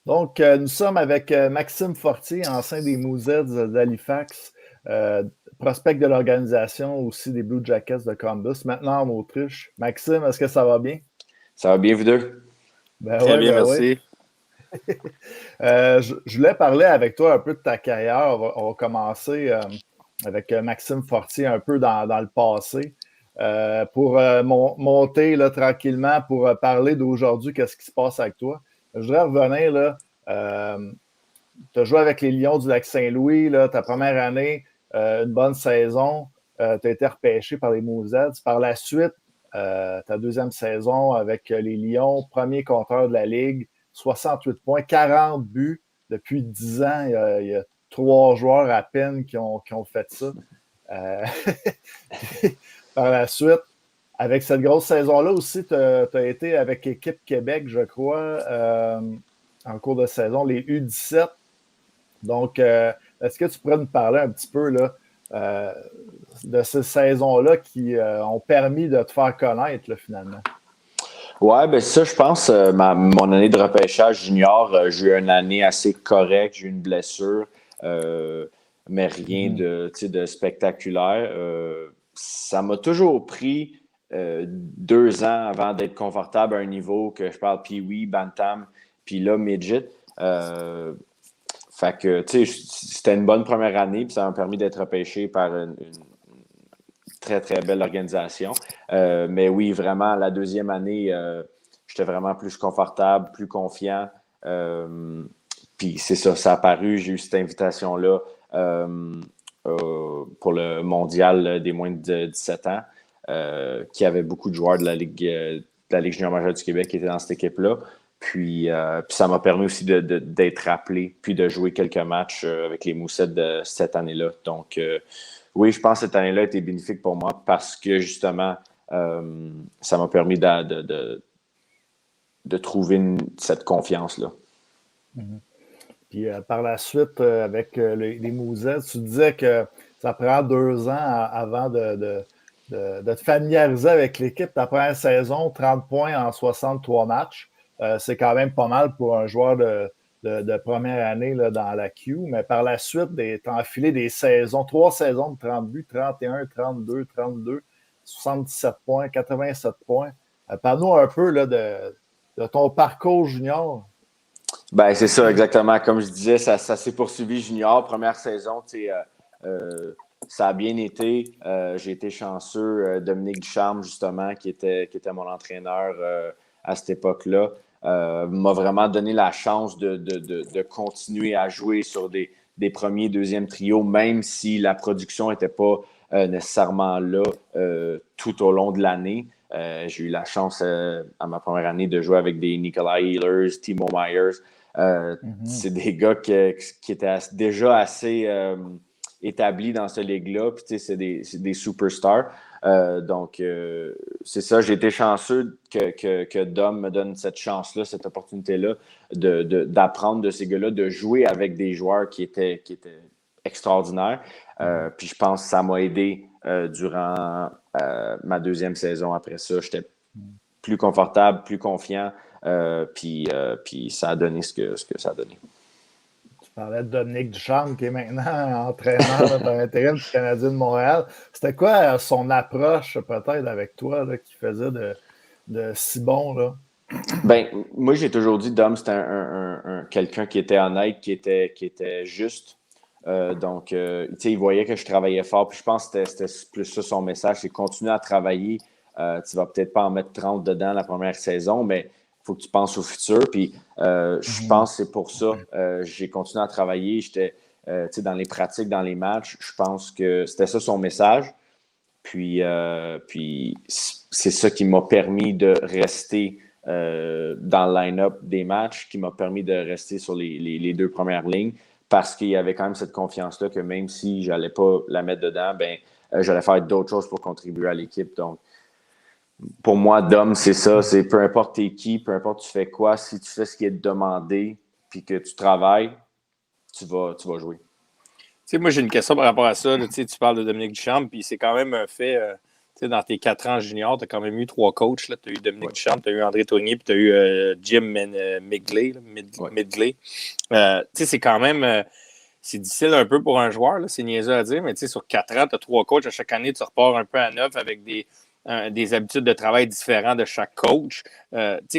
Donc, nous sommes avec Maxime Fortier, ancien des Mouzettes d'Halifax, euh, prospect de l'organisation aussi des Blue Jackets de Columbus, maintenant en Autriche. Maxime, est-ce que ça va bien? Ça va bien, vous deux? Ben Très oui, bien, ben oui. merci. Je voulais parler avec toi un peu de ta carrière. On va commencer avec Maxime Fortier un peu dans le passé pour monter là, tranquillement pour parler d'aujourd'hui, qu'est-ce qui se passe avec toi. Je voudrais revenir là. Tu as joué avec les Lions du Lac-Saint-Louis, là, ta première année, une bonne saison. Tu as été repêché par les Mouzettes. Par la suite, ta deuxième saison avec les Lions, premier compteur de la Ligue, 68 points, 40 buts depuis 10 ans. Il y a 3 joueurs à peine qui ont fait ça. Puis, par la suite, avec cette grosse saison-là aussi, tu as été avec Équipe Québec, je crois, en cours de saison, les U17. Donc, est-ce que tu pourrais nous parler un petit peu là, de ces saisons-là qui ont permis de te faire connaître là, finalement? Ouais, ben ça, je pense, mon année de repêchage junior, j'ai eu une année assez correcte, j'ai eu une blessure, mais rien de spectaculaire. Ça m'a toujours pris 2 ans avant d'être confortable à un niveau que je parle Pee-wee, Bantam, puis là, Midget. Fait que, tu sais, c'était une bonne première année, puis ça m'a permis d'être repêché par une très, très belle organisation. Mais oui, vraiment, la deuxième année, j'étais vraiment plus confortable, plus confiant. Puis c'est ça, ça a apparu. J'ai eu cette invitation-là pour le mondial des moins de 17 ans, qui avait beaucoup de joueurs de la Ligue junior majeure du Québec qui étaient dans cette équipe-là. Puis ça m'a permis aussi d'être appelé, puis de jouer quelques matchs avec les Moussettes de cette année-là. Donc, oui, je pense que cette année-là a été bénéfique pour moi parce que justement, ça m'a permis de trouver cette confiance-là. Mm-hmm. Puis par la suite, avec les Mouzettes, tu disais que ça prend 2 ans avant de te familiariser avec l'équipe. Ta première saison, 30 points en 63 matchs. C'est quand même pas mal pour un joueur de première année là, dans la Q. Mais par la suite, tu as enfilé des saisons, 3 saisons de 30 buts, 31, 32, 32, 77 points, 87 points. Parle-nous un peu là, de ton parcours junior. Ben, c'est ça, exactement. Comme je disais, ça s'est poursuivi junior. Première saison, ça a bien été. J'ai été chanceux. Dominique Ducharme, justement, qui était mon entraîneur à cette époque-là, m'a vraiment donné la chance de continuer à jouer sur des premiers, deuxièmes trios, même si la production n'était pas nécessairement là tout au long de l'année. J'ai eu la chance à ma première année de jouer avec des Nikolai Ehlers, Timo Myers. C'est des gars qui étaient déjà assez établis dans cette ligue-là. Puis, c'est des superstars. Donc, c'est ça. J'ai été chanceux que Dom me donne cette chance-là, cette opportunité-là d'apprendre de ces gars-là, de jouer avec des joueurs qui étaient extraordinaires. Puis, je pense que ça m'a aidé durant ma deuxième saison. Après ça, j'étais plus confortable, plus confiant. Puis ça a donné ce que ça a donné. Tu parlais de Dominique Ducharme, qui est maintenant entraîneur par intérim du Canadien de Montréal. C'était quoi son approche, peut-être, avec toi, là, qui faisait de si bon, là? Ben, moi, j'ai toujours dit, Dom, c'était quelqu'un qui était honnête, qui était juste. Donc, tu sais, il voyait que je travaillais fort. Puis je pense que c'était plus ça son message, c'est continuer à travailler. Tu vas peut-être pas en mettre 30 dedans la première saison, mais il faut que tu penses au futur. Puis je pense que c'est pour ça. J'ai continué à travailler. J'étais tu sais, dans les pratiques, dans les matchs. Je pense que c'était ça son message. Puis c'est ça qui m'a permis de rester dans le line-up des matchs, qui m'a permis de rester sur les 2 premières lignes, parce qu'il y avait quand même cette confiance-là que même si je n'allais pas la mettre dedans, ben j'allais faire d'autres choses pour contribuer à l'équipe. Donc, pour moi, Dom, c'est ça. C'est peu importe t'es qui, peu importe tu fais quoi, si tu fais ce qui est demandé, puis que tu travailles, tu vas jouer. Tu sais, moi, j'ai une question par rapport à ça. Là, tu parles de Dominique Ducharme, puis c'est quand même un fait sais, dans tes 4 ans junior, tu as quand même eu 3 coachs. Tu as eu Dominique Ducharme, tu as eu André Tournier, puis tu as eu Jim Midgley. C'est quand même... c'est difficile un peu pour un joueur, là, c'est niaiseux à dire, mais sur 4 ans, tu as 3 coachs. À chaque année, tu repars un peu à neuf avec des habitudes de travail différentes de chaque coach.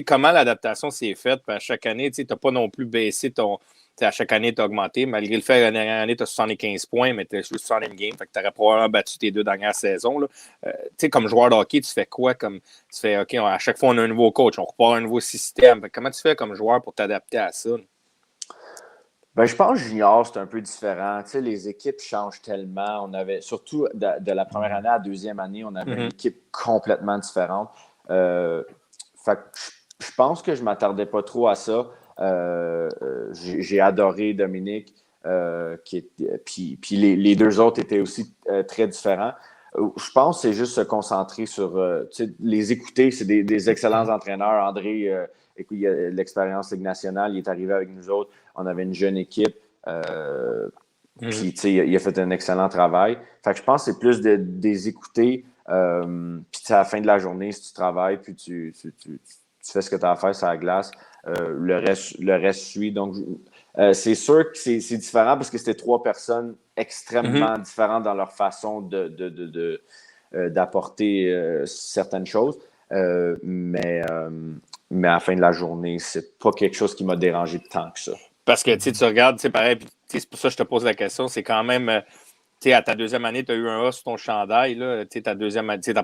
Comment l'adaptation s'est faite? Puis à chaque année, tu n'as pas non plus baissé ton... à chaque année, tu as augmenté. Malgré le fait que la dernière année, tu as 75 points, mais tu as juste 60 games. Fait que tu aurais probablement battu tes 2 dernières saisons. Là. Comme joueur de hockey, tu fais quoi? Tu fais, OK, à chaque fois, on a un nouveau coach, on repart un nouveau système. Fait que comment tu fais comme joueur pour t'adapter à ça? Ben, je pense que junior, c'est un peu différent. Tu sais, les équipes changent tellement. On avait, surtout de la première année à la deuxième année, on avait une équipe complètement différente. Fait que je pense que je ne m'attardais pas trop à ça. J'ai adoré Dominique, puis les 2 autres étaient aussi très différents. Je pense que c'est juste se concentrer sur les écouter. C'est des excellents entraîneurs. André, écoute, il a l'expérience Ligue nationale, il est arrivé avec nous autres. On avait une jeune équipe. Puis, il a fait un excellent travail. Fait que je pense que c'est plus de les écouter. Puis, à la fin de la journée, si tu travailles, puis tu fais ce que tu as à faire sur la glace, le reste suit. Donc, c'est sûr que c'est différent parce que c'était 3 personnes extrêmement différentes dans leur façon d'apporter certaines choses. Mais à la fin de la journée, c'est pas quelque chose qui m'a dérangé tant que ça. Parce que tu regardes, c'est pareil, c'est pour ça que je te pose la question, c'est quand même, à ta deuxième année, tu as eu un A sur ton chandail, là, ta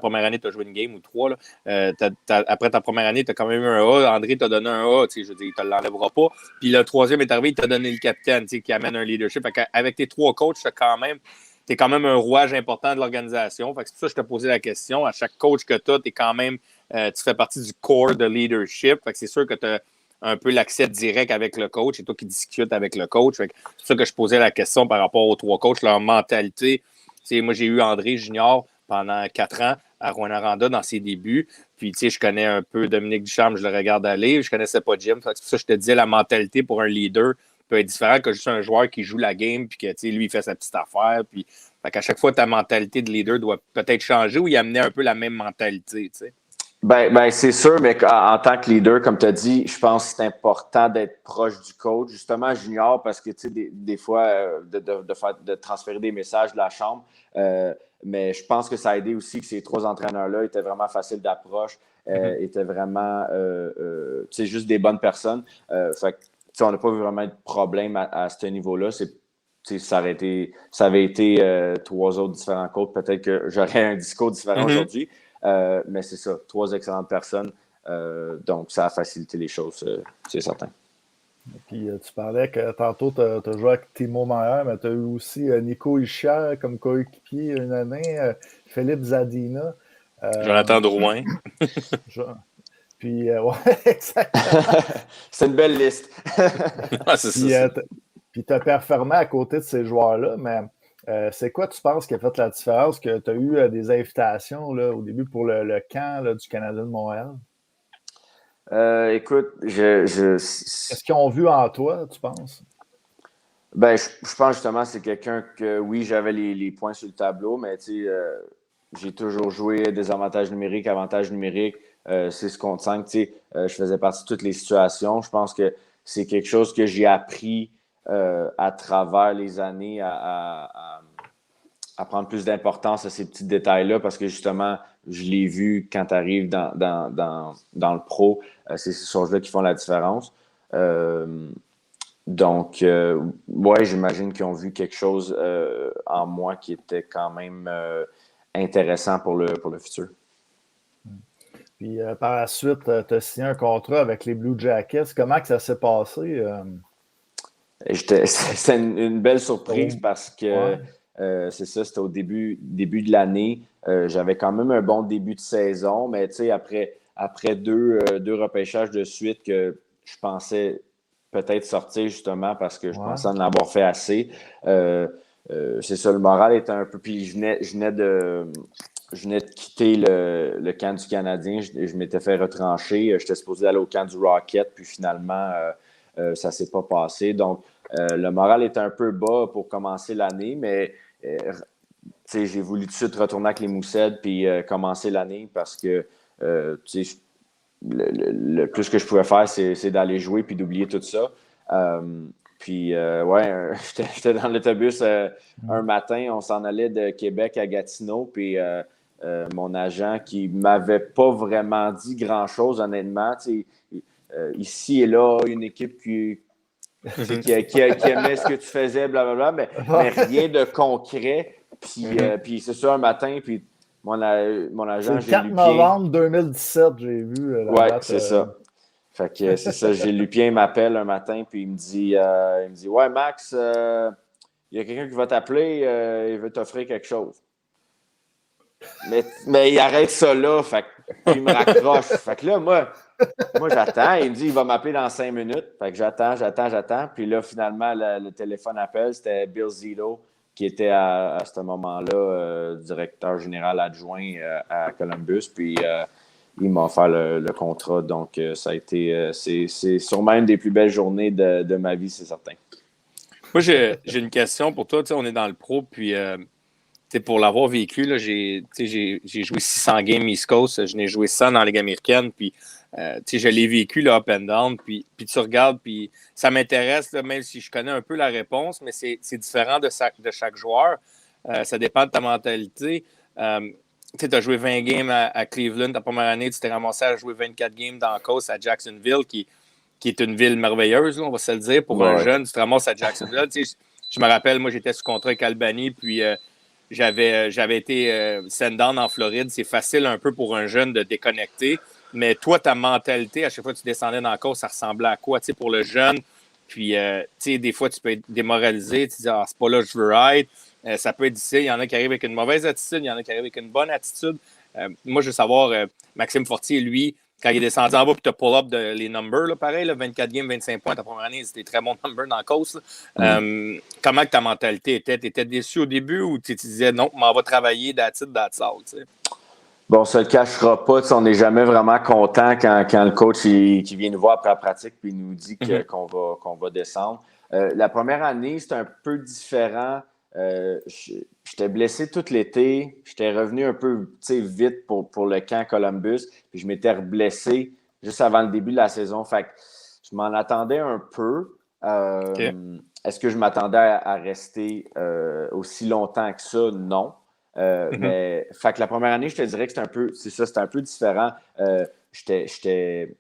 première année, tu as joué une game ou 3, là, après ta première année, tu as quand même eu un A, André t'a donné un A, je veux dire, il ne te l'enlèvera pas, puis le troisième est arrivé, il t'a donné le capitaine, qui amène un leadership, avec tes 3 coachs, tu es quand même un rouage important de l'organisation, c'est pour ça que je te posais la question, à chaque coach que tu as, quand même, tu fais partie du core de leadership, c'est sûr que tu as un peu l'accès direct avec le coach. C'est toi qui discutes avec le coach. C'est pour ça que je posais la question par rapport aux 3 coachs, leur mentalité. Moi, j'ai eu André Junior pendant 4 ans à Rouyn-Noranda dans ses débuts. Puis, je connais un peu Dominique Ducharme, je le regarde aller. Je connaissais pas Jim. C'est pour ça que je te disais, la mentalité pour un leader peut être différente que juste un joueur qui joue la game puis que, lui, il fait sa petite affaire. Puis, à chaque fois, ta mentalité de leader doit peut-être changer ou y amener un peu la même mentalité, Ben, c'est sûr, mais en tant que leader, comme tu as dit, je pense que c'est important d'être proche du coach, justement junior, parce que des fois, de transférer des messages de la chambre. Mais je pense que ça a aidé aussi que ces 3 entraîneurs-là étaient vraiment faciles d'approche, étaient vraiment juste des bonnes personnes. Fait que, on n'a pas vraiment de problème à ce niveau-là. Ça avait été 3 autres différents coachs. Peut-être que j'aurais un discours différent aujourd'hui. Mais c'est ça, 3 excellentes personnes. Donc, ça a facilité les choses, c'est certain. Puis, tu parlais que tantôt, tu as joué avec Timo Meier, mais tu as eu aussi Nico Hischier comme coéquipier une année, Philippe Zadina. Jonathan Drouin. Puis, ouais, exactement. C'est une belle liste. Puis, tu as performé à côté de ces joueurs-là, mais c'est quoi, tu penses, qui a fait la différence que tu as eu des invitations là, au début pour le camp là, du Canadien de Montréal? Écoute, Est-ce qu'ils ont vu en toi, tu penses? Ben, je pense justement que c'est quelqu'un que, oui, j'avais les points sur le tableau, mais j'ai toujours joué des avantages numériques, c'est ce qu'on sent que je faisais partie de toutes les situations. Je pense que c'est quelque chose que j'ai appris à travers les années à prendre plus d'importance à ces petits détails-là parce que justement, je l'ai vu quand tu arrives dans le pro. C'est ces choses-là qui font la différence. Donc, ouais, j'imagine qu'ils ont vu quelque chose en moi qui était quand même intéressant pour le futur. Puis par la suite, tu as signé un contrat avec les Blue Jackets. Comment que ça s'est passé? C'était une belle surprise parce que c'est ça, c'était au début de l'année. J'avais quand même un bon début de saison, mais après 2 repêchages de suite que je pensais peut-être sortir justement parce que je pensais en avoir fait assez. C'est ça, le moral était un peu. Puis je venais de quitter le camp du Canadien. Je m'étais fait retrancher. J'étais supposé aller au camp du Rocket, puis finalement, ça ne s'est pas passé. Donc, le moral était un peu bas pour commencer l'année, mais j'ai voulu tout de suite retourner avec les Moussets puis commencer l'année parce que le plus que je pouvais faire, c'est d'aller jouer puis d'oublier tout ça. J'étais dans l'autobus un matin, on s'en allait de Québec à Gatineau, puis mon agent qui m'avait pas vraiment dit grand-chose, honnêtement. Ici et là, une équipe qui aimait ce que tu faisais, blablabla, mais rien de concret. Puis c'est ça, un matin, puis mon agent, c'est le 4 novembre 2017, j'ai vu la date. C'est ça. Fait que c'est ça, Gilles Lupien m'appelle un matin, puis il me dit Ouais, Max, il y a quelqu'un qui va t'appeler, il veut t'offrir quelque chose. Mais il arrête ça là, fait qu'il me raccroche. Fait que là, moi j'attends. Il me dit il va m'appeler dans 5 minutes. Fait que j'attends. Puis là, finalement, le téléphone appelle. C'était Bill Zito, qui était à ce moment-là directeur général adjoint à Columbus. Puis il m'a offert le contrat. Donc, ça a été. C'est sûrement une des plus belles journées de ma vie, c'est certain. Moi, j'ai une question pour toi. On est dans le pro, puis pour l'avoir vécu, là, j'ai joué 600 games East Coast. Je n'ai joué 100 dans la Ligue américaine, puis je l'ai vécu là, up and down, puis tu regardes, puis ça m'intéresse, là, même si je connais un peu la réponse, mais c'est différent de chaque joueur. Ça dépend de ta mentalité. Tu as joué 20 games à Cleveland ta première année, tu t'es ramassé à jouer 24 games dans la coast à Jacksonville, qui est une ville merveilleuse, là, on va se le dire, pour un jeune. Tu te ramasses à Jacksonville. Je me rappelle, moi, j'étais sous contrat avec Albany, puis j'avais été send-down en Floride. C'est facile un peu pour un jeune de déconnecter. Mais toi, ta mentalité, à chaque fois que tu descendais dans la course, ça ressemblait à quoi? Pour le jeune, puis des fois, tu peux être démoralisé. Tu dis, c'est pas là que je veux être. Ça peut être difficile. Il y en a qui arrivent avec une mauvaise attitude, il y en a qui arrivent avec une bonne attitude. Moi, je veux savoir, Maxime Fortier, lui, quand il est descendu en bas, puis tu as pull-up les numbers, là, pareil, là, 24 games, 25 points, ta première année, c'était très bon number dans la course. Comment que ta mentalité était? Tu étais déçu au début ou tu disais, non, on va travailler that's all, tu sais? Bon, on se le cachera pas, on n'est jamais vraiment content quand le coach qui vient nous voir après la pratique puis il nous dit qu'on va descendre. La première année, c'était un peu différent. J'étais blessé tout l'été. J'étais revenu un peu vite pour le camp Columbus. Puis je m'étais reblessé juste avant le début de la saison. Fait que je m'en attendais un peu. Est-ce que je m'attendais à rester aussi longtemps que ça? Non. Mais fait que la première année, je te dirais que c'était un peu différent. J'étais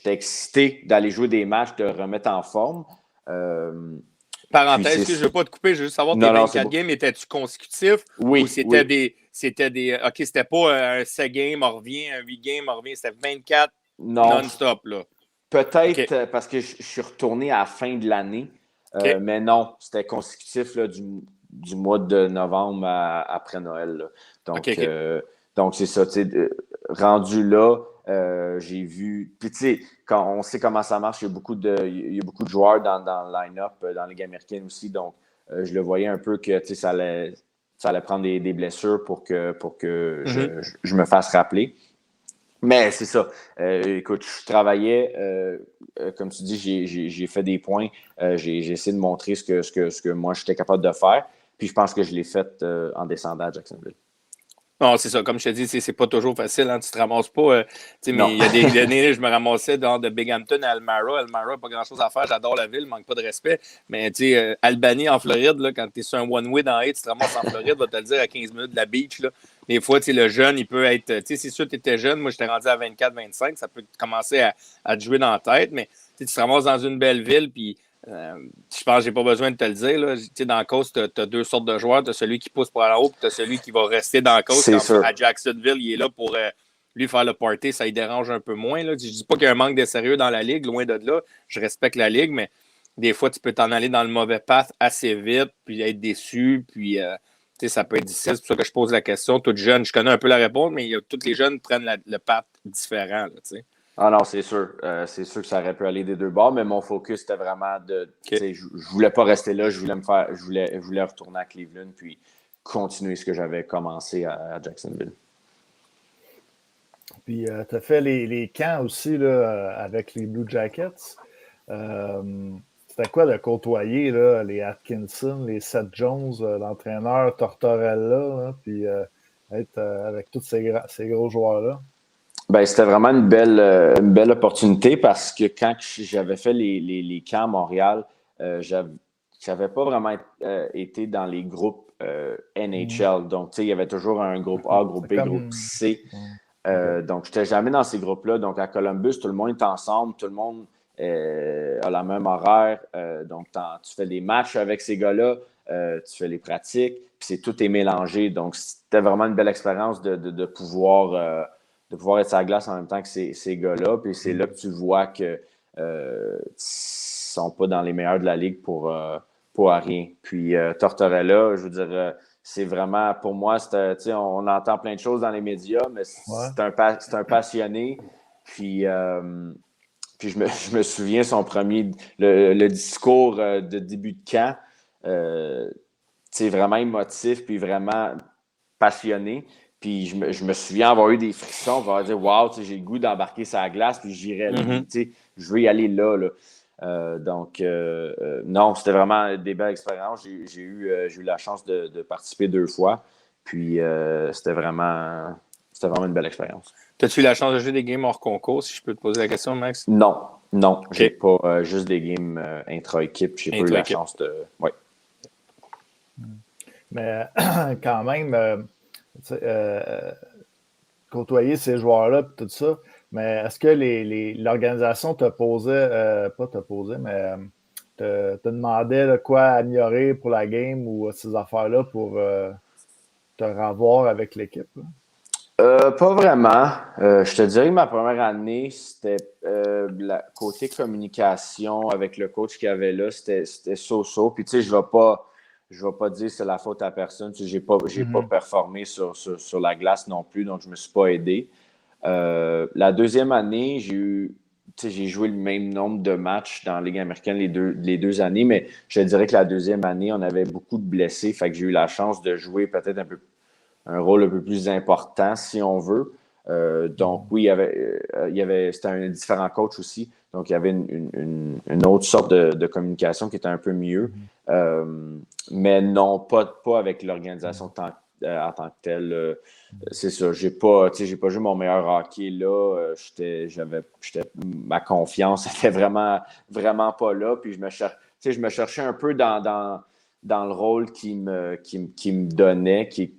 excité d'aller jouer des matchs, de remettre en forme. Parenthèse, je ne veux pas te couper, je veux juste savoir, tes 24 games, étais-tu consécutifs? Oui. Ou c'était des. OK, c'était pas un 7 game, on revient, un 8 game, on revient, c'était 24 non-stop, là. Peut-être parce que je suis retourné à la fin de l'année, mais non, c'était consécutif là, du mois de novembre après Noël. Là. Donc, c'est ça. Rendu là, j'ai vu. Puis, tu sais, quand on sait comment ça marche, il y a beaucoup de joueurs dans le line-up, dans la Ligue américaine aussi. Donc, je le voyais un peu que ça allait prendre des blessures pour que je me fasse rappeler. Mais c'est ça. Écoute, je travaillais, comme tu dis, j'ai fait des points. J'ai essayé de montrer ce que moi, j'étais capable de faire. Puis je pense que je l'ai fait en descendant à Jacksonville. Non, c'est ça. Comme je te dis, c'est pas toujours facile. Hein, tu te ramasses pas. Mais il y a des années, je me ramassais de Binghamton à Elmira. Elmira, pas grand-chose à faire. J'adore la ville, manque pas de respect. Mais Albany en Floride, là, quand tu es sur un one-way dans Haïti, tu te ramasses en Floride, va te le dire, à 15 minutes de la beach. Là. Des fois, le jeune, il peut être. C'est sûr que tu étais jeune. Moi, j'étais rendu à 24-25. Ça peut commencer à te jouer dans la tête. Mais tu te ramasses dans une belle ville. Puis je pense que j'ai pas besoin de te le dire. Là. Dans la course, tu as deux sortes de joueurs. Tu as celui qui pousse pour aller en haut, puis tu as celui qui va rester dans la course. À Jacksonville, il est là pour lui faire le party. Ça lui dérange un peu moins. Là. Je dis pas qu'il y a un manque de sérieux dans la ligue, loin de là. Je respecte la ligue, mais des fois, tu peux t'en aller dans le mauvais path assez vite, puis être déçu, puis ça peut être difficile. C'est pour ça que je pose la question. Tout jeune, je connais un peu la réponse, mais tous les jeunes prennent le path différent. Là, ah non, c'est sûr. C'est sûr que ça aurait pu aller des deux bords, mais mon focus, c'était vraiment de... Je voulais pas rester là. Je voulais retourner à Cleveland puis continuer ce que j'avais commencé à Jacksonville. Puis, tu as fait les camps aussi là, avec les Blue Jackets. c'était quoi de côtoyer là, les Atkinson, les Seth Jones, l'entraîneur Tortorella, là, puis être avec tous ces gros joueurs-là? Ben, c'était vraiment une belle opportunité parce que quand j'avais fait les camps à Montréal, j'avais pas vraiment été dans les groupes NHL. Donc, tu sais, il y avait toujours un groupe A, groupe B, groupe C. Donc, je n'étais jamais dans ces groupes-là. Donc, à Columbus, tout le monde est ensemble, tout le monde a la même horaire. Donc, tu fais des matchs avec ces gars-là, tu fais les pratiques, puis tout est mélangé. Donc, c'était vraiment une belle expérience de pouvoir être sur la glace en même temps que ces gars-là. Puis c'est là que tu vois que ne sont pas dans les meilleurs de la ligue pour rien. Puis Tortorella, je veux dire, c'est vraiment, pour moi, on entend plein de choses dans les médias, mais c'est un passionné. Puis je me souviens son le discours de début de camp, vraiment émotif, puis vraiment passionné. Puis je me souviens avoir eu des frissons, avoir dit waouh, j'ai le goût d'embarquer sur la glace, puis j'irai là. Je veux y aller là. Donc, non, c'était vraiment des belles expériences. J'ai eu la chance de participer 2 fois. Puis c'était vraiment une belle expérience. As-tu eu la chance de jouer des games hors concours, si je peux te poser la question, Max? Non. Okay. J'ai pas juste des games intra-équipe. J'ai pas eu la chance de. Ouais. Mais quand même, côtoyer ces joueurs-là et tout ça, mais est-ce que l'organisation t'a posé, pas t'a posé, mais te demandait là, quoi améliorer pour la game ou ces affaires-là pour te revoir avec l'équipe? Pas vraiment. Je te dirais que ma première année, c'était côté communication avec le coach qu'il y avait là, c'était so-so. Puis tu sais, je vais pas dire que c'est la faute à personne. Tu sais, j'ai pas performé sur la glace non plus, donc je me suis pas aidé. La deuxième année, j'ai joué le même nombre de matchs dans la Ligue américaine les deux années, mais je te dirais que la deuxième année, on avait beaucoup de blessés. Fait que j'ai eu la chance de jouer peut-être un rôle un peu plus important, si on veut. Donc, oui, c'était un différent coach aussi. Donc, il y avait une autre sorte de communication qui était un peu mieux. Mais non, pas avec l'organisation en tant que telle. C'est ça. J'ai pas joué mon meilleur hockey là. Ma confiance n'était vraiment, vraiment pas là. Puis je me cherchais un peu dans le rôle qui me donnait, qui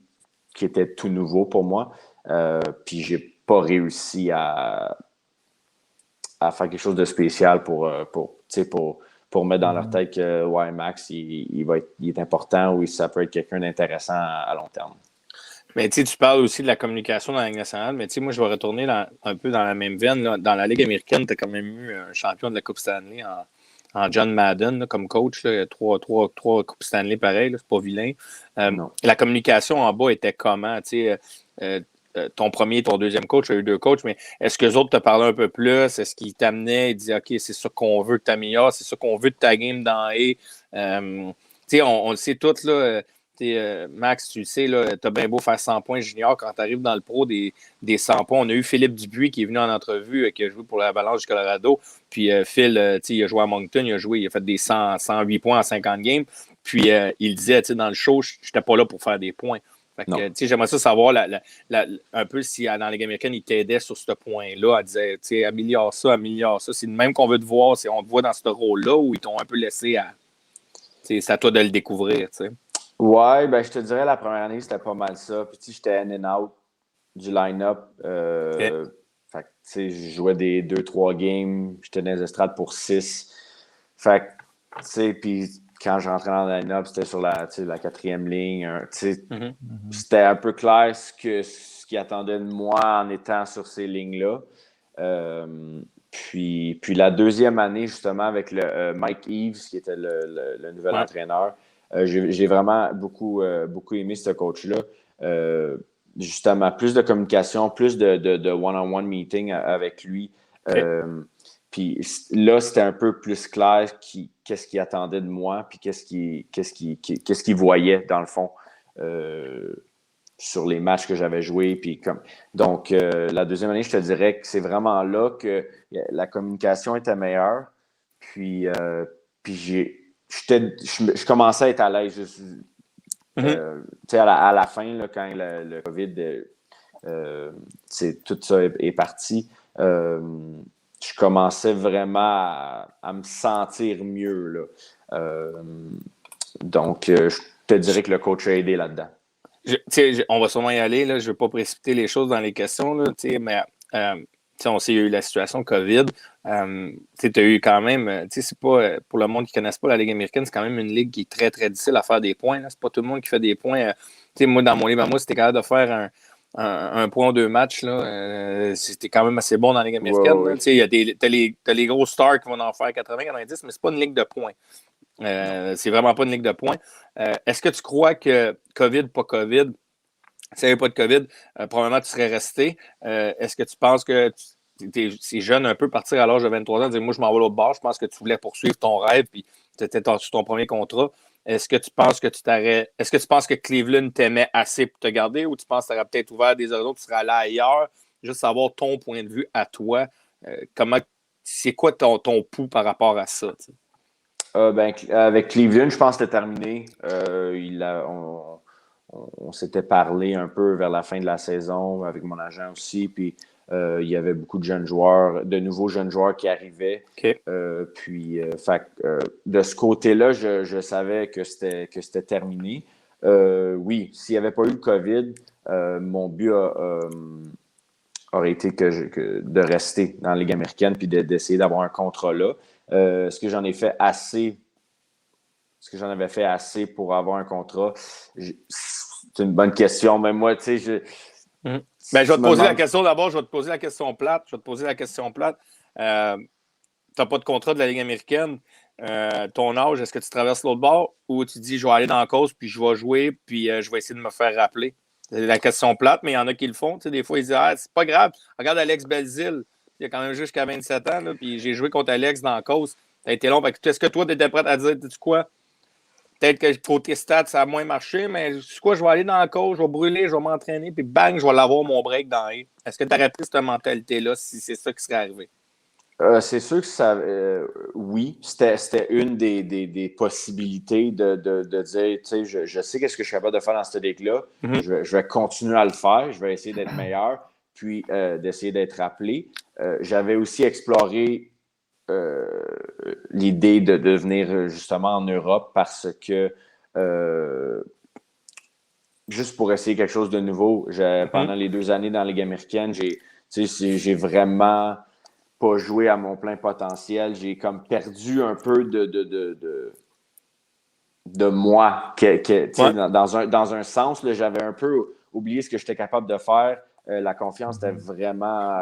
était tout nouveau pour moi. Puis j'ai pas réussi à faire quelque chose de spécial pour mettre dans leur tête que ouais, Max, il est important ou ça peut être quelqu'un d'intéressant à long terme. Mais tu parles aussi de la communication dans la Ligue nationale, mais moi, je vais retourner un peu dans la même veine. Là. Dans la Ligue américaine, tu as quand même eu un champion de la Coupe Stanley en John Madden là, comme coach. Là, trois Coupes Stanley pareil, c'est pas vilain. La communication en bas était comment? Ton premier et ton deuxième coach, il y a eu 2 coachs, mais est-ce que les autres te parlaient un peu plus? Est-ce qu'ils t'amenaient et disaient OK, c'est ça qu'on veut que tu améliores, c'est ça qu'on veut de ta game dans A? On le sait tous, là. Max, tu le sais, tu as bien beau faire 100 points junior quand tu arrives dans le pro des 100 points. On a eu Philippe Dubuis qui est venu en entrevue, qui a joué pour l'Avalanche du Colorado. Puis Phil, il a joué à Moncton, il a fait des 108 points en 50 games. Puis il disait dans le show, je n'étais pas là pour faire des points. J'aimerais ça savoir un peu si dans la Ligue américaine, il t'aidait sur ce point-là, à dire améliore ça. C'est le même qu'on veut te voir, on te voit dans ce rôle-là ou ils t'ont un peu laissé c'est à toi de le découvrir. T'sais. Ouais, ben je te dirais la première année, c'était pas mal ça. Puis j'étais in and out du line-up. Fait que je jouais des 2-3 games, j'étais dans les estrades pour 6. Fait que, puis quand je rentrais dans le line-up, c'était sur la 4e ligne. C'était un peu clair ce qu'ils attendaient de moi en étant sur ces lignes-là. Puis la deuxième année, justement, avec le Mike Eves, qui était le nouvel entraîneur, j'ai vraiment beaucoup aimé ce coach-là. Justement, plus de communication, plus de one-on-one meeting avec lui. Puis là, c'était un peu plus clair qu'est-ce qu'il attendait de moi, puis qu'est-ce qu'il voyait, dans le fond, sur les matchs que j'avais joués. Puis donc, la deuxième année, je te dirais que c'est vraiment là que la communication était meilleure. Puis puis je commençais à être à l'aise. À la fin, là, quand le COVID, tout ça est parti, je commençais vraiment à me sentir mieux. Là. Donc, je te dirais que le coach a aidé là-dedans. On va sûrement y aller. Là. Je ne veux pas précipiter les choses dans les questions, là, mais on sait qu'il y a eu la situation COVID. Tu as eu quand même, c'est pas pour le monde qui ne connaisse pas la Ligue américaine, c'est quand même une ligue qui est très, très difficile à faire des points. C'est pas tout le monde qui fait des points. Moi, dans mon livre, moi, c'était capable de faire un point ou 2 matchs. C'était quand même assez bon dans la Ligue américaine. Ouais. T'as les gros stars qui vont en faire 80-90, mais c'est pas une ligue de points. C'est vraiment pas une ligue de points. Est-ce que tu crois que COVID, pas COVID, s'il n'y avait pas de COVID, probablement tu serais resté. Est-ce que tu penses que c'est jeune un peu partir à l'âge de 23 ans, dire moi je m'en vais l'autre bord, je pense que tu voulais poursuivre ton rêve, puis tu étais sur ton premier contrat. Est-ce que tu penses que Est-ce que tu penses que Cleveland t'aimait assez pour te garder ou tu penses que tu aurais peut-être ouvert des horizons, tu serais allé ailleurs? Juste savoir ton point de vue à toi. C'est quoi ton pouls par rapport à ça? Avec Cleveland, je pense que c'était terminé. On s'était parlé un peu vers la fin de la saison avec mon agent aussi. Puis il y avait beaucoup de nouveaux jeunes joueurs qui arrivaient. Okay. De ce côté-là, je savais que c'était terminé. Oui, s'il n'y avait pas eu le COVID, mon but aurait été de rester dans la Ligue américaine puis d'essayer d'avoir un contrat là. Est-ce que j'en ai fait assez? Est-ce que j'en avais fait assez pour avoir un contrat? C'est une bonne question. Mais moi, tu sais, je vais te poser la question d'abord. Je vais te poser la question plate. Tu n'as pas de contrat de la Ligue américaine. Ton âge, est-ce que tu traverses l'autre bord ou tu dis je vais aller dans la cause puis je vais jouer puis je vais essayer de me faire rappeler? C'est la question plate, mais il y en a qui le font. Tu sais, des fois, ils disent c'est pas grave. Regarde Alex Belzile. Il a quand même jusqu'à 27 ans. Là, puis j'ai joué contre Alex dans la cause. Ça a été long. Est-ce que toi, tu étais prêt à dire, tu quoi? Peut-être que côté stats, ça a moins marché, mais c'est quoi, je vais aller dans la cause, je vais brûler, je vais m'entraîner, puis bang, je vais l'avoir mon break dans les. Est-ce que tu aurais pris cette mentalité-là si c'est ça qui serait arrivé? C'est sûr que ça. Oui, c'était une des possibilités de dire, tu sais, je sais qu'est-ce que je suis capable de faire dans cette ligue-là. Mm-hmm. Je vais continuer à le faire, je vais essayer d'être meilleur, puis d'essayer d'être rappelé. J'avais aussi exploré l'idée de venir justement en Europe parce que juste pour essayer quelque chose de nouveau, pendant les 2 années dans la Ligue américaine, j'ai vraiment pas joué à mon plein potentiel. J'ai comme perdu un peu de moi. Dans un sens, là, j'avais un peu oublié ce que j'étais capable de faire. La confiance était vraiment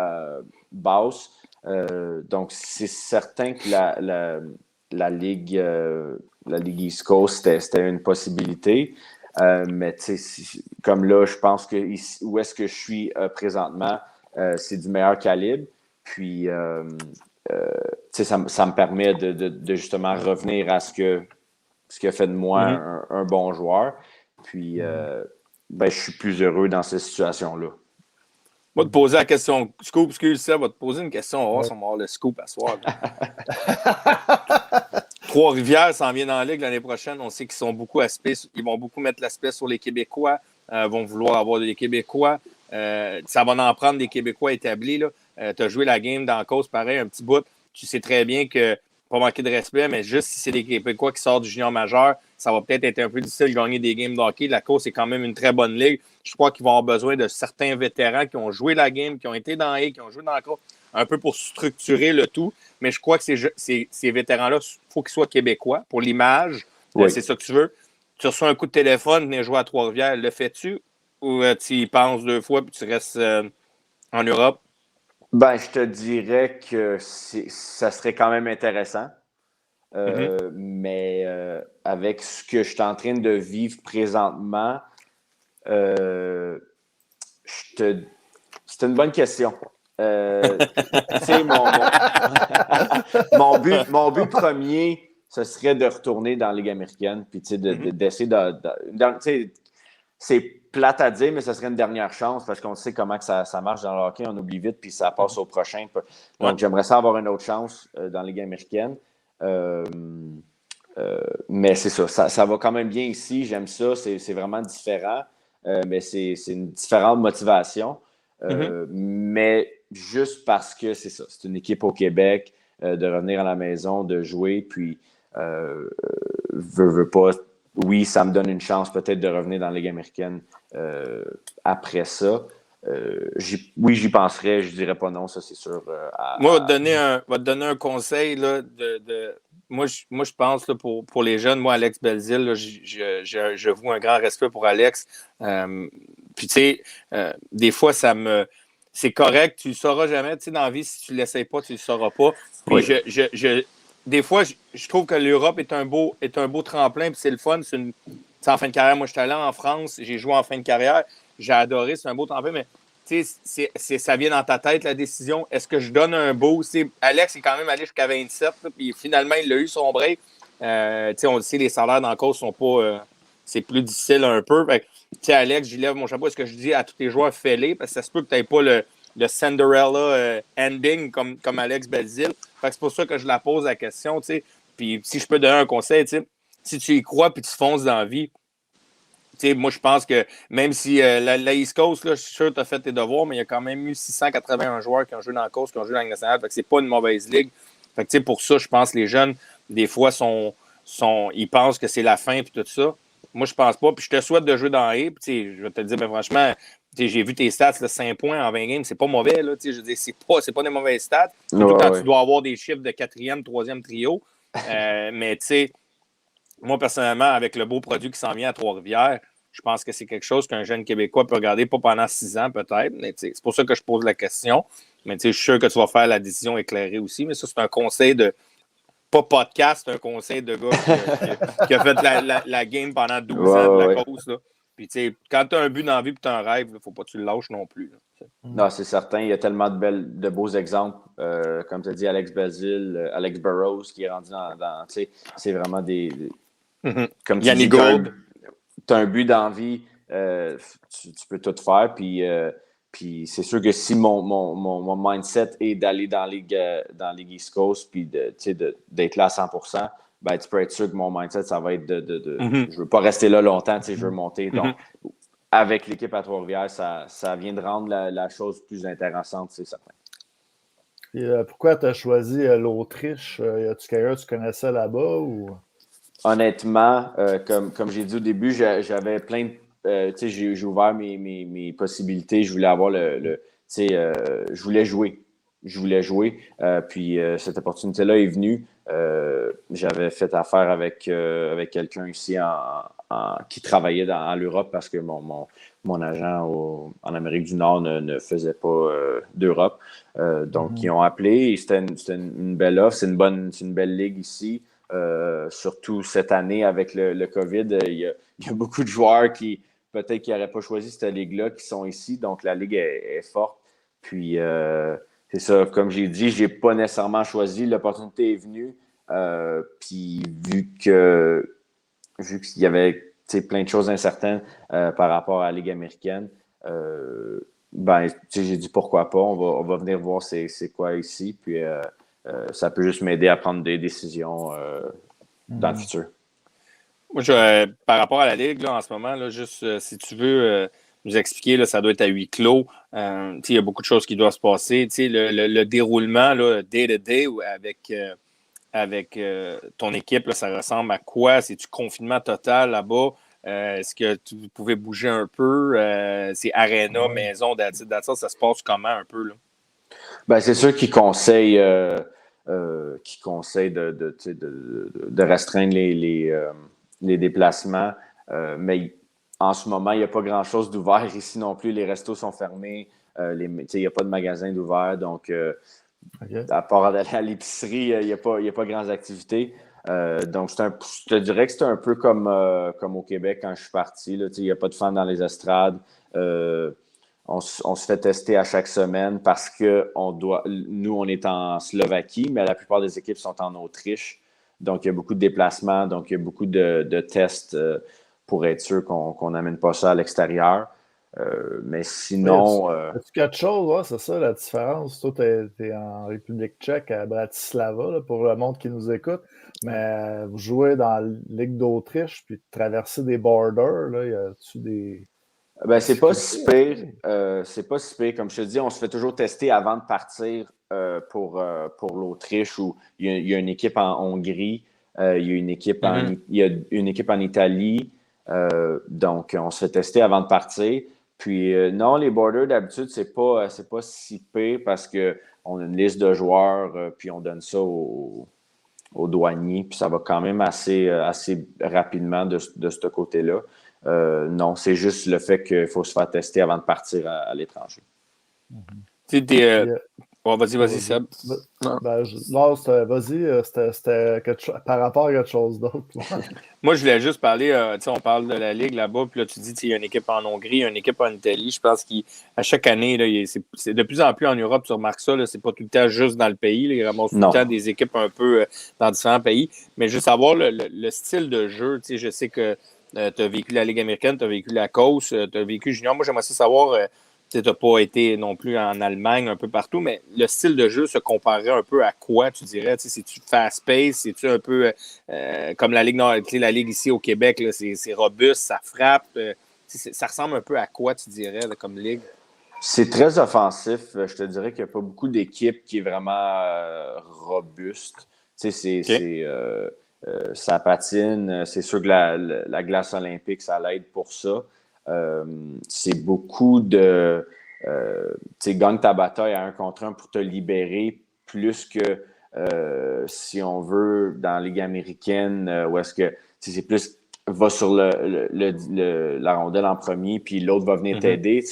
basse. Donc, c'est certain que la Ligue East Coast, c'était une possibilité. Mais comme là, je pense que où est-ce que je suis présentement, c'est du meilleur calibre. Puis, ça me permet de justement revenir à ce qui a fait de moi un bon joueur. Puis, je suis plus heureux dans cette situation-là. Je vais te poser la question. Scoop, excuse-moi, je vais te poser une question. On va avoir le scoop à soir. Trois-Rivières s'en vient dans la Ligue l'année prochaine. On sait qu'ils sont beaucoup aspects. Ils vont beaucoup mettre l'aspect sur les Québécois. Vont vouloir avoir des Québécois. Ça va en prendre des Québécois établis. Tu as joué la game dans la cause, pareil, un petit bout. Tu sais très bien que, pas manquer de respect, mais juste si c'est des Québécois qui sortent du junior majeur, ça va peut-être être un peu difficile de gagner des games de hockey. La cause, c'est quand même une très bonne ligue. Je crois qu'ils vont avoir besoin de certains vétérans qui ont joué la game, qui ont été dans A, qui ont joué dans la cause, un peu pour structurer le tout. Mais je crois que ces vétérans-là, il faut qu'ils soient québécois pour l'image. Oui. C'est ça que tu veux. Tu reçois un coup de téléphone, venir jouer à Trois-Rivières. Le fais-tu ou tu y penses 2 fois puis tu restes en Europe? Je te dirais que ça serait quand même intéressant. Mais avec ce que je suis en train de vivre présentement, c'est une bonne question. Mon but premier, ce serait de retourner dans la Ligue américaine, puis d'essayer c'est plate à dire, mais ce serait une dernière chance parce qu'on sait comment que ça marche dans le hockey, on oublie vite, puis ça passe au prochain. Donc, j'aimerais ça avoir une autre chance dans la Ligue américaine. Mais c'est ça va quand même bien ici. J'aime ça. C'est vraiment différent. Mais c'est une différente motivation. Mais juste parce que c'est ça. C'est une équipe au Québec, de revenir à la maison, de jouer, puis veux pas. Oui, ça me donne une chance peut-être de revenir dans la Ligue américaine après ça. Oui, j'y penserais, je dirais pas non, ça c'est sûr. Moi, va te donner un conseil là, moi, je pense là, pour les jeunes, moi, Alex Belzile, là, je voue un grand respect pour Alex. Puis, tu sais, des fois, c'est correct, tu ne le sauras jamais. Tu sais, dans la vie, si tu ne l'essayes pas, tu ne le sauras pas. Puis, Oui. des fois, je trouve que l'Europe est un beau tremplin, puis c'est le fun. En fin de carrière, moi, je suis allé en France, j'ai joué en fin de carrière, j'ai adoré, c'est un beau tremplin, mais ça vient dans ta tête, la décision. Est-ce que je donne un beau? Alex est quand même allé jusqu'à 27, là, puis finalement, il a eu son break. On le sait, les salaires dans le coach sont pas. C'est plus difficile un peu. Alex, j'y lève mon chapeau. Est-ce que je dis à tous les joueurs, fais-les? Parce que ça se peut que tu n'aies pas le Cinderella ending comme Alex Belzile. C'est pour ça que je la pose la question. Puis si je peux donner un conseil, si tu y crois puis tu fonces dans la vie, moi, je pense que même si la East Coast, là, je suis sûr que tu as fait tes devoirs, mais il y a quand même eu 681 joueurs qui ont joué dans la Coast, qui ont joué dans la Ligue nationale. Fait que c'est pas une mauvaise ligue. Fait que, pour ça, je pense que les jeunes, des fois, ils pensent que c'est la fin et tout ça. Moi, je pense pas. Puis je te souhaite de jouer dans A. Je vais te le dire, mais franchement, j'ai vu tes stats, là, 5 points en 20 games, c'est pas mauvais. Là, je veux dire, c'est pas des mauvaises stats. Surtout quand tu dois avoir des chiffres de 4e, 3e trio. Mais tu sais, moi, personnellement, avec le beau produit qui s'en vient à Trois-Rivières, je pense que c'est quelque chose qu'un jeune Québécois peut regarder, pas pendant 6 ans peut-être, mais c'est pour ça que je pose la question. Mais je suis sûr que tu vas faire la décision éclairée aussi, mais ça, c'est un conseil de, pas podcast, c'est un conseil de gars qui a fait la game pendant 12 ans de la cause. Là. Puis quand tu as un but dans la vie et tu as un rêve, il ne faut pas que tu le lâches non plus. Là. Non, c'est certain. Il y a tellement de beaux exemples. Comme tu as dit, Alex Belzile, Alex Burrows qui est rendu dans c'est vraiment des comme tu Yannick dis, Gould. Tu as un but dans la vie, tu peux tout faire. Puis c'est sûr que si mon mindset est d'aller dans la Ligue East Coast puis d'être là à 100%, ben, tu peux être sûr que mon mindset, ça va être je ne veux pas rester là longtemps, je veux monter. Donc, avec l'équipe à Trois-Rivières, ça vient de rendre la chose plus intéressante, c'est certain. Et, pourquoi tu as choisi l'Autriche? Y a-tu quelqu'un que tu connaissais là-bas? Ou... Honnêtement, comme j'ai dit au début, j'avais plein de. J'ai ouvert mes possibilités. Je voulais avoir je voulais jouer. Je voulais jouer. Puis cette opportunité-là est venue. J'avais fait affaire avec quelqu'un ici qui travaillait en l'Europe parce que mon agent en Amérique du Nord ne faisait pas d'Europe. Donc, ils ont appelé. C'était une belle offre. C'est une belle ligue ici. Surtout cette année avec le COVID, il y a beaucoup de joueurs qui peut-être qui n'auraient pas choisi cette ligue-là qui sont ici. Donc, la ligue est forte. Puis, c'est ça, comme j'ai dit, je n'ai pas nécessairement choisi. L'opportunité est venue. Puis, vu qu'il y avait plein de choses incertaines par rapport à la Ligue américaine, j'ai dit pourquoi pas. On va venir voir c'est quoi ici. Puis, ça peut juste m'aider à prendre des décisions dans le futur. Moi, par rapport à la Ligue, là, en ce moment, là, juste si tu veux nous expliquer, là, ça doit être à huis clos. Il y a beaucoup de choses qui doivent se passer. Le déroulement, là, day-to-day avec ton équipe, là, ça ressemble à quoi? C'est-tu confinement total là-bas? Est-ce que tu pouvais bouger un peu? C'est aréna, maison, ça se passe comment un peu? Là? Ben, c'est sûr qu'ils conseillent de restreindre les déplacements. Mais en ce moment, il n'y a pas grand-chose d'ouvert ici non plus. Les restos sont fermés. Il n'y a pas de magasin d'ouvert. Donc, à part d'aller à l'épicerie, il n'y a pas grandes activités. Donc, je te dirais que c'est un peu comme au Québec quand je suis parti. Il n'y a pas de fans dans les estrades. On se fait tester à chaque semaine parce que nous, on est en Slovaquie, mais la plupart des équipes sont en Autriche. Donc, il y a beaucoup de déplacements, donc il y a beaucoup de tests pour être sûr qu'on n'amène pas ça à l'extérieur. Mais sinon. As-tu quelque chose? Ouais, c'est ça la différence. Toi, tu es en République tchèque, à Bratislava, là, pour le monde qui nous écoute. Mais vous jouez dans la Ligue d'Autriche, puis traverser des borders, là, y a-tu des. Ben, c'est pas si pire. C'est pas si pire. Comme je te dis, on se fait toujours tester avant de partir pour l'Autriche où il y a une équipe en Hongrie, il y a une équipe il y a une équipe en Italie. Donc, on se fait tester avant de partir. Puis, non, les borders, d'habitude, c'est pas si pire parce qu'on a une liste de joueurs, puis on donne ça aux douaniers, puis ça va quand même assez rapidement de ce côté-là. Non, c'est juste le fait qu'il faut se faire tester avant de partir à l'étranger. Vas-y, Seb. Vas-y, c'était par rapport à quelque chose d'autre. Moi, je voulais juste parler, on parle de la Ligue là-bas, puis là, tu dis il y a une équipe en Hongrie, il y a une équipe en Italie. Je pense qu'à chaque année, là, c'est de plus en plus en Europe, tu remarques ça, c'est pas tout le temps juste dans le pays. Là, ils ramassent tout le temps des équipes un peu dans différents pays. Mais juste savoir le style de jeu, je sais que tu as vécu la Ligue américaine, tu as vécu la Coast, tu as vécu junior. Moi, j'aimerais savoir... tu n'as pas été non plus en Allemagne, un peu partout, mais le style de jeu se comparait un peu à quoi, tu dirais? C'est-tu fast-pace? C'est-tu un peu comme la Ligue la Ligue ici au Québec, là, c'est robuste, ça frappe? Ça ressemble un peu à quoi, tu dirais, là, comme Ligue? C'est très offensif. Je te dirais qu'il n'y a pas beaucoup d'équipes qui est vraiment robuste. Ça patine. C'est sûr que la glace olympique, ça l'aide pour ça. C'est beaucoup de gagne ta bataille à 1 contre 1 pour te libérer plus que si on veut dans la Ligue américaine où est-ce que c'est plus va sur la rondelle en premier puis l'autre va venir t'aider.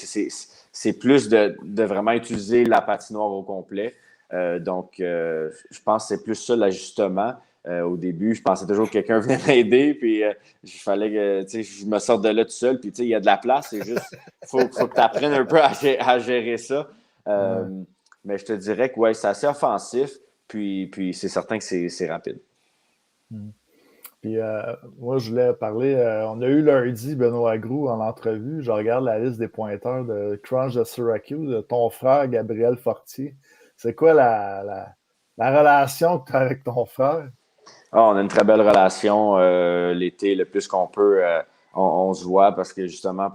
C'est plus de vraiment utiliser la patinoire au complet. Donc, je pense que c'est plus ça l'ajustement. Au début, je pensais toujours que quelqu'un venait m'aider, puis il fallait que je me sorte de là tout seul. Puis il y a de la place, c'est juste faut que tu apprennes un peu à gérer ça. Mais je te dirais que ouais, c'est assez offensif, puis c'est certain que c'est rapide. Puis moi, je voulais parler. On a eu lundi Benoît Groux en entrevue. Je regarde la liste des pointeurs de Crunch de Syracuse, de ton frère Gabriel Fortier. C'est quoi la relation que tu as avec ton frère? On a une très belle relation. L'été, le plus qu'on peut, on se voit parce que justement,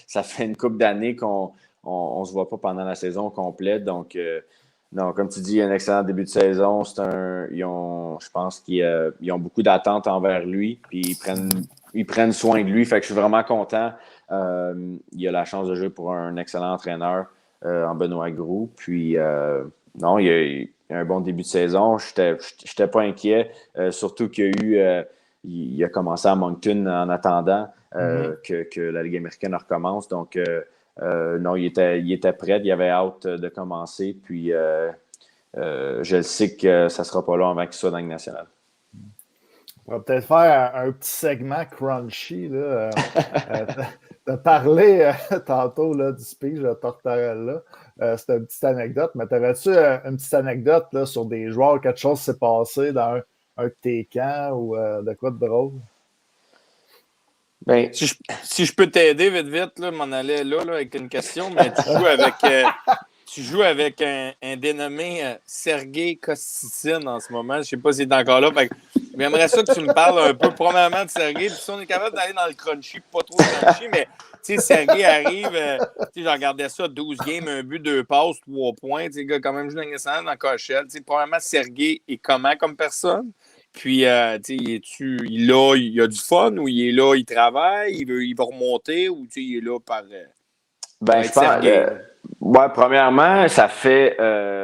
ça fait une couple d'années qu'on ne se voit pas pendant la saison complète. Donc, non, comme tu dis, il y a un excellent début de saison. Je pense qu'ils ont beaucoup d'attentes envers lui. Puis ils prennent soin de lui. Fait que je suis vraiment content. Il a la chance de jouer pour un excellent entraîneur en Benoît Groux. Puis, non, il y a un bon début de saison. Je n'étais pas inquiet. Surtout il a commencé à Moncton en attendant que la Ligue américaine recommence. Donc, non, il était prêt. Il avait hâte de commencer. Puis, je le sais que ça ne sera pas long avant qu'il soit dans la Ligue nationale. On va peut-être faire un petit segment crunchy. Tu as parlé tantôt là, du speech de Tortorella. C'était une petite anecdote, mais t'avais-tu une petite anecdote là, sur des joueurs, quelque chose s'est passé dans un de tes camps ou de quoi de drôle? Ben, si je peux t'aider vite, là, m'en aller là avec une question, mais tu joues avec un dénommé Sergei Kostitsyn en ce moment. Je ne sais pas s'il est encore là. J'aimerais ça que tu me parles un peu, premièrement, de Sergei. Puis si on est capable d'aller dans le crunchy, pas trop crunchy, mais tu sais, Sergei arrive, je regardais ça, 12 games, 1 but, 2 passes, 3 points. Tu sais, le gars, quand même, joue dans le dans Cochelle. Premièrement, Sergei est comment comme personne? Puis, il a du fun ou il est là, il travaille, il va remonter ou il est là par. Je pense. Premièrement, ça fait.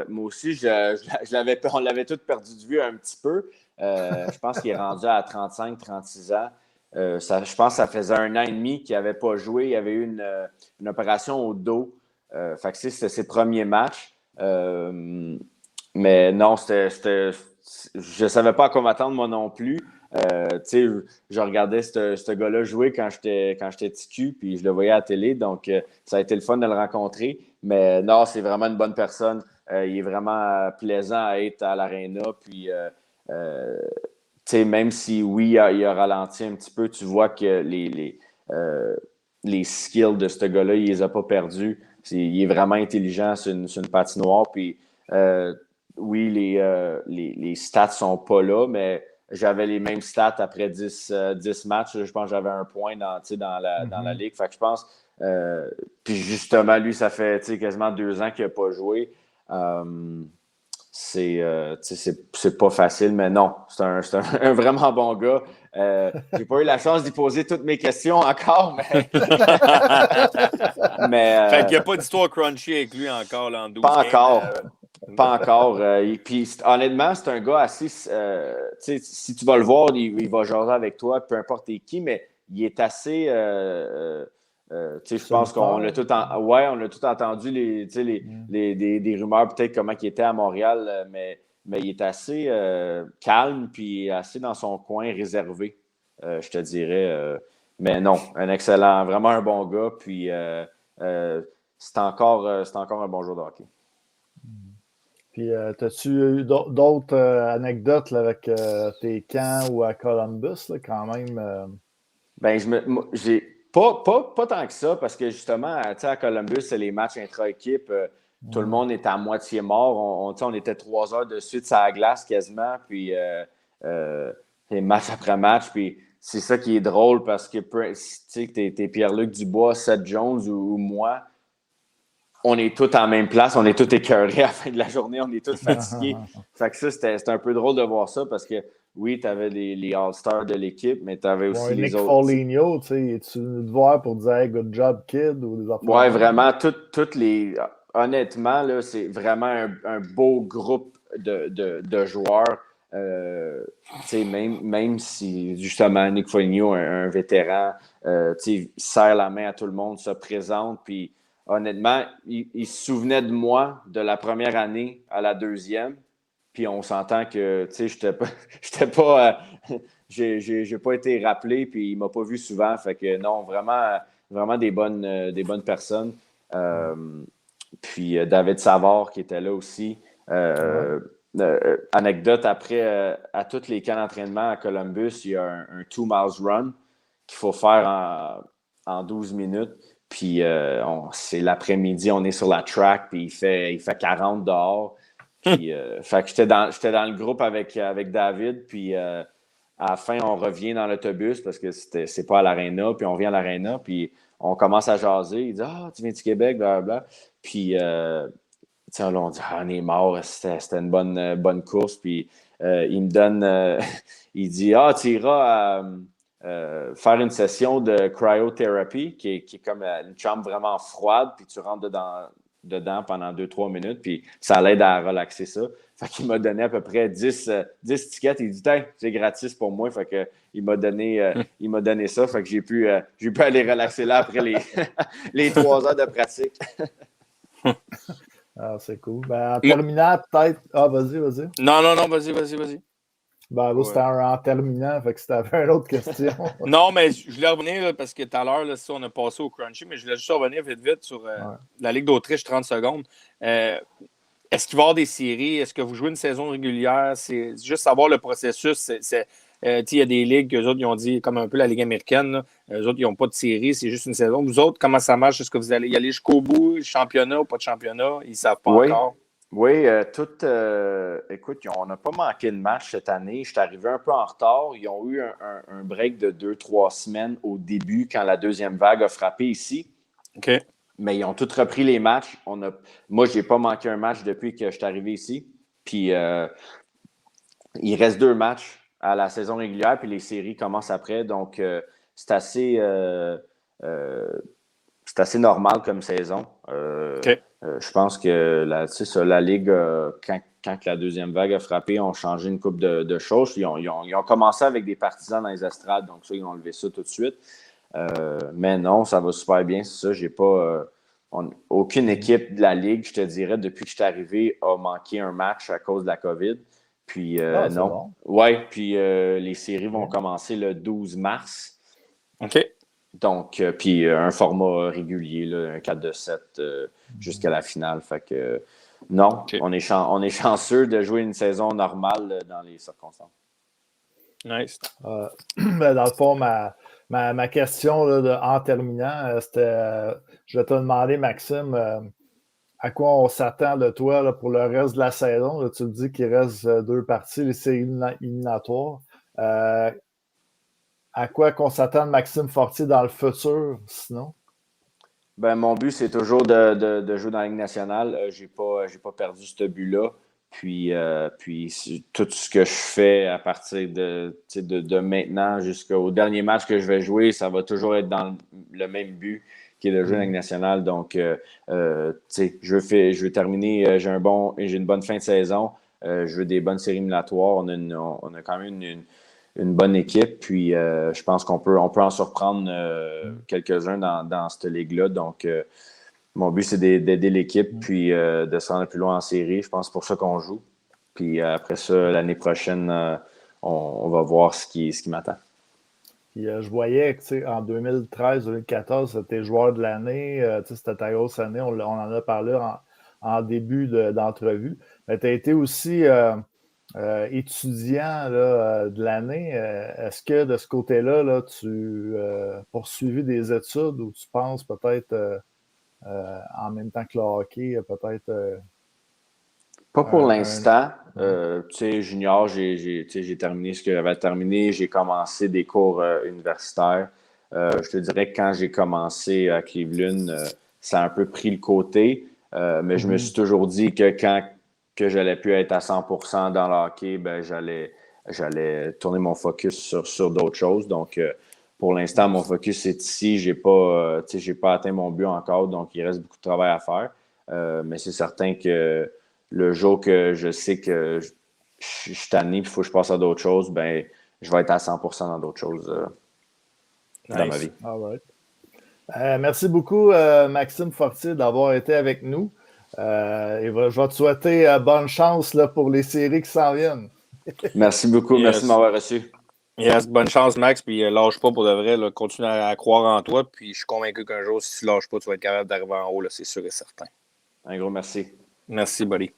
Moi aussi, on l'avait tous perdu de vue un petit peu. Je pense qu'il est rendu à 35-36 ans. Je pense que ça faisait 1 an et demi qu'il n'avait pas joué. Il avait eu une opération au dos. Fait que c'était ses premiers matchs. Mais non, je ne savais pas à quoi m'attendre, moi non plus. Je regardais ce gars-là jouer quand j'étais petit cul, puis je le voyais à la télé. Donc, ça a été le fun de le rencontrer. Mais non, c'est vraiment une bonne personne. Il est vraiment plaisant à être à l'aréna. Puis, même si, oui, il a ralenti un petit peu, tu vois que les skills de ce gars-là, il les a pas perdus. Il est vraiment intelligent sur une patinoire. Puis, oui, les stats sont pas là, mais j'avais les mêmes stats après 10 matchs. Je pense que j'avais un point dans la ligue. Fait que je pense... puis justement, lui, ça fait quasiment 2 ans qu'il n'a pas joué. C'est pas facile, mais non, c'est un vraiment bon gars. J'ai pas eu la chance d'y poser toutes mes questions encore, mais. Fait qu'il n'y a pas d'histoire crunchy avec lui encore là, en 12 pas games. encore. Pas encore. Puis honnêtement, c'est un gars assez. Si tu vas le voir, il va jaser avec toi, peu importe qui, mais il est assez. Je pense qu'on l'a tout, on a tout entendu, des rumeurs, peut-être comment il était à Montréal, mais il est assez calme puis assez dans son coin réservé, je te dirais. Mais non, vraiment un bon gars. Puis c'est encore un bon joueur de hockey. Puis, as-tu eu d'autres anecdotes là, avec tes camps ou à Columbus, là, quand même? Ben, j'ai pas tant que ça, parce que justement, à Columbus, c'est les matchs intra-équipe. Tout le monde est à moitié mort. On était 3 heures de suite sur la glace quasiment, puis match après match. Puis c'est ça qui est drôle, parce que t'es Pierre-Luc Dubois, Seth Jones ou moi, on est tous en même place, on est tous écœurés à la fin de la journée, on est tous fatigués. Fait que ça, c'était un peu drôle de voir ça, parce que oui, tu avais les All-Stars de l'équipe, mais tu avais aussi les Nick autres. Foligno, tu sais, es-tu venu te voir pour dire hey, good job, kid, ou des affaires? Ouais, vraiment, toutes les. Honnêtement, là, c'est vraiment un beau groupe de joueurs. Même si, justement, Nick Foligno, un vétéran, serre la main à tout le monde, se présente, puis honnêtement, il se souvenait de moi de la première année à la deuxième. Puis on s'entend que, j'étais pas, j'ai pas été rappelé, puis il m'a pas vu souvent. Fait que non, vraiment des bonnes personnes. Puis David Savard qui était là aussi. Anecdote, après, à tous les camps d'entraînement à Columbus, il y a un 2 miles run qu'il faut faire en 12 minutes. Puis c'est l'après-midi, on est sur la track, puis il fait 40 dehors. Puis, fait que j'étais dans le groupe avec David, puis à la fin, on revient dans l'autobus parce que c'est pas à l'aréna, puis on vient à l'aréna, puis on commence à jaser. Il dit « Ah, tu viens du Québec, blablabla. » Puis, on dit « Ah, on est mort, c'était une bonne course. » Puis, il me donne, il dit « Ah, tu iras faire une session de cryotherapy, qui est comme une chambre vraiment froide, puis tu rentres dedans pendant 2-3 minutes, puis ça l'aide à relaxer ça. » Fait qu'il m'a donné à peu près 10 tickets. Il dit « c'est gratis pour moi. » Fait que il m'a donné ça. Fait que j'ai pu aller relaxer là après les 3 heures de pratique. Ah, c'est cool. Ben, en terminant, peut-être. Ah, vas-y. Non, vas-y. Ben, là, c'était en terminant, fait que si t'avais une autre question. Non, mais je voulais revenir là, parce que tout à l'heure, là, on a passé au crunchy, mais je voulais juste revenir vite sur la Ligue d'Autriche, 30 secondes. Est-ce qu'il va y avoir des séries? Est-ce que vous jouez une saison régulière? C'est juste savoir le processus. Il y a des ligues, eux autres, ils ont dit, comme un peu la Ligue américaine, là, eux autres, ils n'ont pas de série, c'est juste une saison. Vous autres, comment ça marche? Est-ce que vous allez y aller jusqu'au bout, championnat ou pas de championnat? Ils ne savent pas encore. Oui, écoute, on n'a pas manqué de match cette année. Je suis arrivé un peu en retard. Ils ont eu un break de 2-3 semaines au début quand la deuxième vague a frappé ici. OK. Mais ils ont tous repris les matchs. Moi, je n'ai pas manqué un match depuis que je suis arrivé ici. Puis, il reste 2 matchs à la saison régulière, puis les séries commencent après. Donc, c'est assez normal comme saison. OK. Je pense que la Ligue, quand la deuxième vague a frappé, ont changé une couple de choses. Ils ont commencé avec des partisans dans les estrades, donc ça, ils ont levé ça tout de suite. Mais non, ça va super bien, c'est ça. J'ai pas aucune équipe de la Ligue, je te dirais, depuis que je suis arrivé, a manqué un match à cause de la COVID. Puis non. Bon. Ouais, puis les séries vont commencer le 12 mars. OK. Donc, puis un format régulier, là, un 4-7 jusqu'à la finale. Fait que non, okay. on est chanceux de jouer une saison normale dans les circonstances. Nice. Ben, dans le fond, ma question là, en terminant, c'était je vais te demander, Maxime, à quoi on s'attend de toi là, pour le reste de la saison. Là, tu me dis qu'il reste 2 parties, les séries éliminatoires. À quoi qu'on s'attend de Maxime Fortier dans le futur, sinon? Ben, mon but, c'est toujours de jouer dans la Ligue nationale. J'ai pas perdu ce but-là. Puis tout ce que je fais à partir de maintenant jusqu'au dernier match que je vais jouer, ça va toujours être dans le même but qui est de jouer dans la Ligue nationale. Donc, je veux terminer, j'ai une bonne fin de saison. Je veux des bonnes séries éliminatoires. On a quand même une bonne équipe. Puis, je pense qu'on peut en surprendre quelques-uns dans cette ligue-là. Donc, mon but, c'est d'aider l'équipe puis de se rendre plus loin en série. Je pense que c'est pour ça qu'on joue. Puis après ça, l'année prochaine, on va voir ce qui m'attend. Puis, je voyais que en 2013-2014, c'était joueur de l'année. C'était ta grosse année. On en a parlé en début d'entrevue. Mais tu as été aussi étudiant là, de l'année. Est-ce que de ce côté-là, là, tu poursuivis des études ou tu penses peut-être en même temps que le hockey, peut-être Pas pour l'instant. Junior, j'ai terminé ce que j'avais terminé. J'ai commencé des cours universitaires. Je te dirais que quand j'ai commencé à Cleveland, ça a un peu pris le côté. Mais je me suis toujours dit que quand que j'allais plus être à 100% dans le hockey, ben, j'allais tourner mon focus sur d'autres choses. Donc, pour l'instant, mon focus est ici. J'ai pas atteint mon but encore, donc il reste beaucoup de travail à faire. Mais c'est certain que le jour que je sais que je suis tanné et il faut que je passe à d'autres choses, ben, je vais être à 100% dans d'autres choses dans ma vie. All right. Merci beaucoup, Maxime Fortier, d'avoir été avec nous. Et je vais te souhaiter bonne chance là, pour les séries qui s'en viennent. Merci beaucoup. Yes. Merci de m'avoir reçu. Yes, bonne chance, Max. Puis lâche pas pour de vrai. Là, continue à croire en toi. Puis je suis convaincu qu'un jour, si tu lâches pas, tu vas être capable d'arriver en haut. Là, c'est sûr et certain. Un gros merci. Merci, buddy.